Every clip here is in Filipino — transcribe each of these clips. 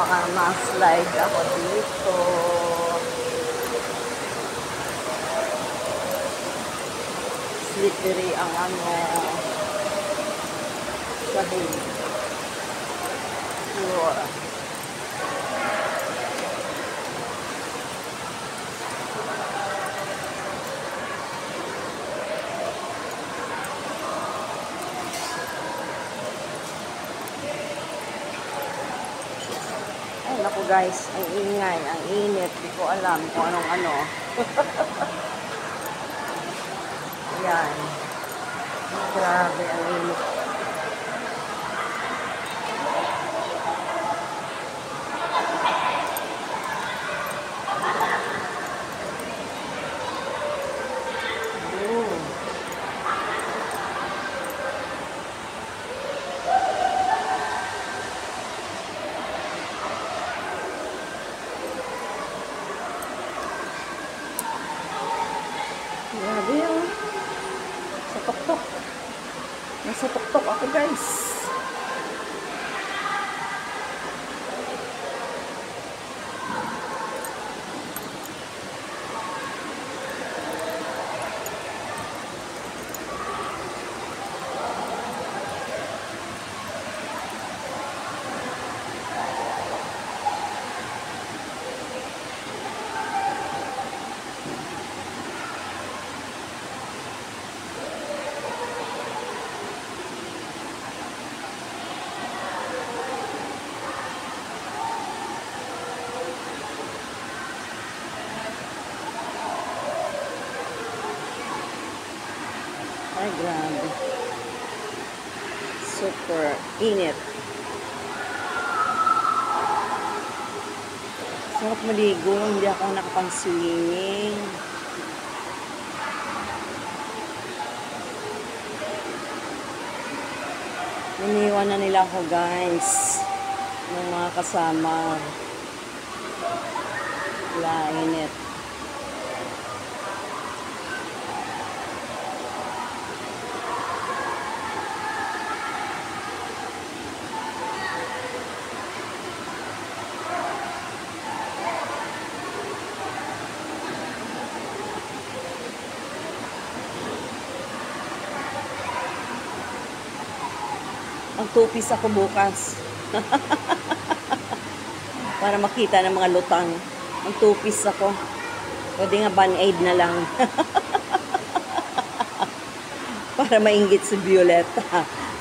baka ma-slide ako dito. Slippery ang ano, sahig. Sure. Ay, naku guys, ang ingay, ang init. Hindi ko alam kung anong ano. Yan. Grabe, ang init. Grabe yun. Sa tuktok. Nasa tuktok ako guys. Ay, grabe. Super init. Sarap maligo. Hindi ako nakapang-swimming. Iniwan na nila ako, guys. Ng mga kasama. Wala, init. Magtupis ako bukas. Para makita ng mga lutang. Magtupis ako. Pwede nga band-aid na lang. Para mainggit si Violeta.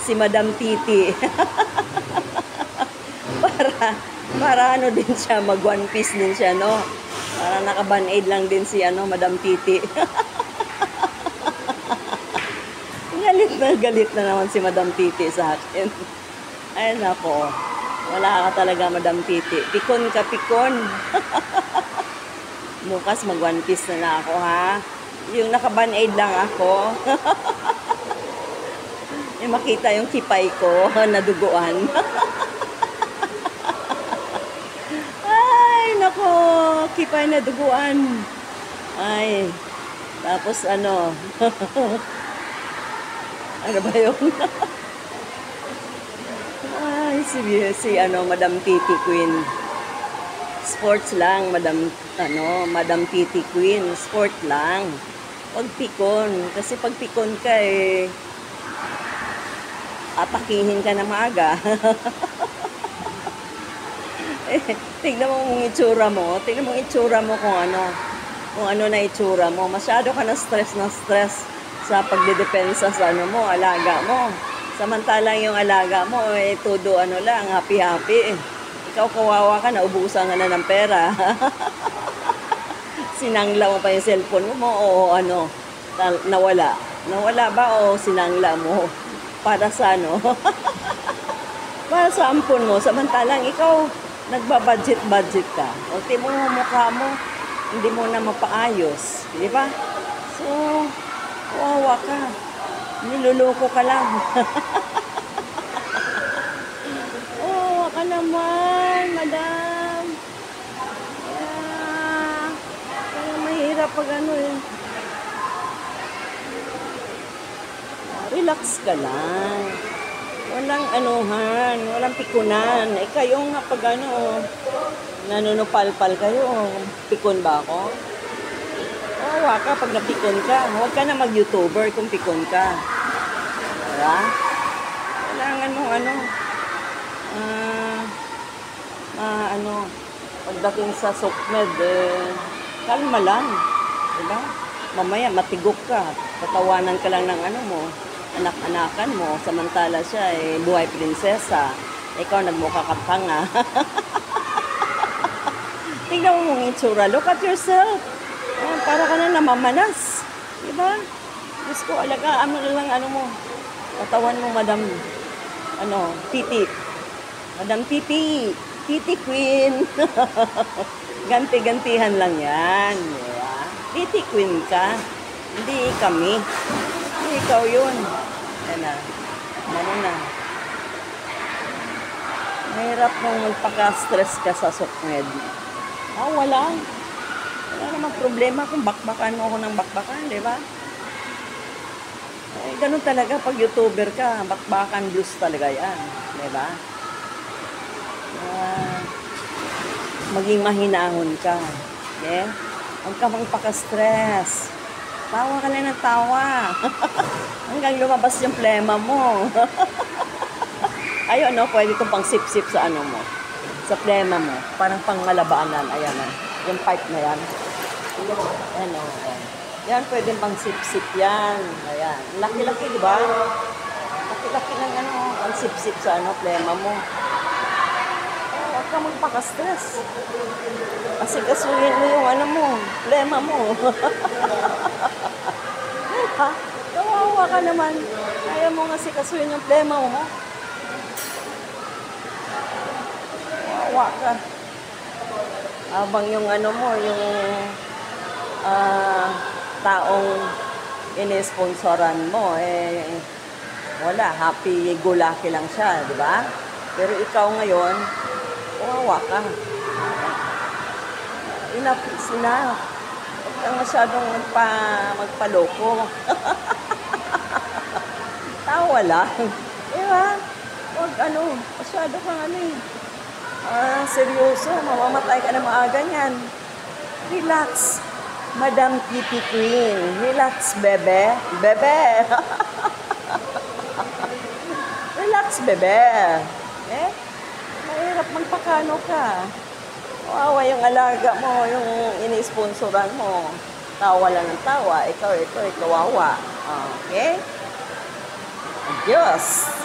Si Madam Titi. para ano din siya, mag one piece din siya, no? Para naka-band-aid lang din si Madam Titi. Galit na naman si Madam Titi sa akin. Ay, nako. Wala ka talaga, Madam Titi. Pikon ka, pikon. Bukas mag one piece na ako, ha? Yung naka-band-aid lang ako. Yung makita yung kipay ko, naduguan. Ay, nako. Kipay naduguan. Ay. Tapos ano... Ano ba yun? Ay, si Madam Titi Queen. Sports lang, Madam Titi Queen. Sport lang. Huwag pikon. Kasi pag pikon ka, atakihin ka na maaga. Tignan mo ang itsura mo. Tignan mo ang itsura mo kung ano na itsura mo. Masyado ka na stress sa pagdedepensa sa alaga mo. Samantalang yung alaga mo, todo lang, happy-happy. Ikaw kawawa ka, naubusan ka na ng pera. Sinangla mo pa yung cellphone mo o nawala. Nawala ba o sinangla mo? Para sa para sa ampon mo. Samantalang ikaw, nagbabudget ka. O mo mukha mo, hindi mo na mapaayos. Di ba? So, kawawa ka. Niluloko ka lang. Kawawa ka naman, madam. Kaya mahirap pag relax ka lang. Walang anuhan, walang pikunan. Eh kayong pag ano, nanunupalpal kayo, pikon ba ako? Wawa ka pag napikon ka. Huwag ka na mag-YouTuber kung pikon ka. Diba? Kailangan mo ano, ano, pagdating sa SOCMED, kalma lang. Diba? Mamaya matigok ka. Tatawanan ka lang ng ano mo, anak-anakan mo. Samantala siya, buhay prinsesa. Ikaw nagmukha ka tanga. Tingnan mo mong itsura. Look at yourself. Para ka na namamanas. Diba? Diyos ko, alagaan mo na lang ano mo. Katawan mo, Madam, ano, Titi. Madam Titi. Titi Queen. Ganti-gantihan lang yan. Diba? Titi Queen ka. Hindi kami. Hindi ikaw yun. Yan na. Ano na. Mahirap mong magpaka-stress ka sa SOCMED. Wala. Wala namang problema kung bakbakan mo ako ng bakbakan, di ba? Ganun talaga pag YouTuber ka, bakbakan blues talaga yan, di ba? Maging mahinahon ka, okay? Huwag ka magpaka-stress. Tawa ka lang ng tawa. Hanggang lumabas yung plema mo. Ayun, no? Pwede itong pang sip-sip sa ano mo. Sa plema mo. Parang pang malabanan. Ayan, no? Yung pipe na yan. Ano, yan, pwede pang sip-sip yan. Ayan. Laki-laki, di ba? Laki-laki ng ano, pang sip-sip sa ano, plema mo. Huwag ka magpaka-stress. Kasi kasuhin mo yung ano mo, plema mo. Ha? Kawawa ka naman. Kaya mo nga si kasuhin yung plema mo. Kawawa ka. Habang yung ano mo, yung taong inisponsoran mo, wala, happy-go-lucky lang siya, di ba? Pero ikaw ngayon, kawawa ka. Enough is enough. Huwag kang masyadong magpaloko. Tawa lang. Di ba? Huwag ano, masyado kang ano seryoso, mamamatay ka na maaga niyan. Relax. Madam Kitty Queen. Relax, bebe. Bebe. Relax, bebe. Mahirap magpakano ka. Wawa yung alaga mo, yung ini-sponsoran mo. Tawa lang ng tawa. Ikaw, kawawa. Okay? Adios.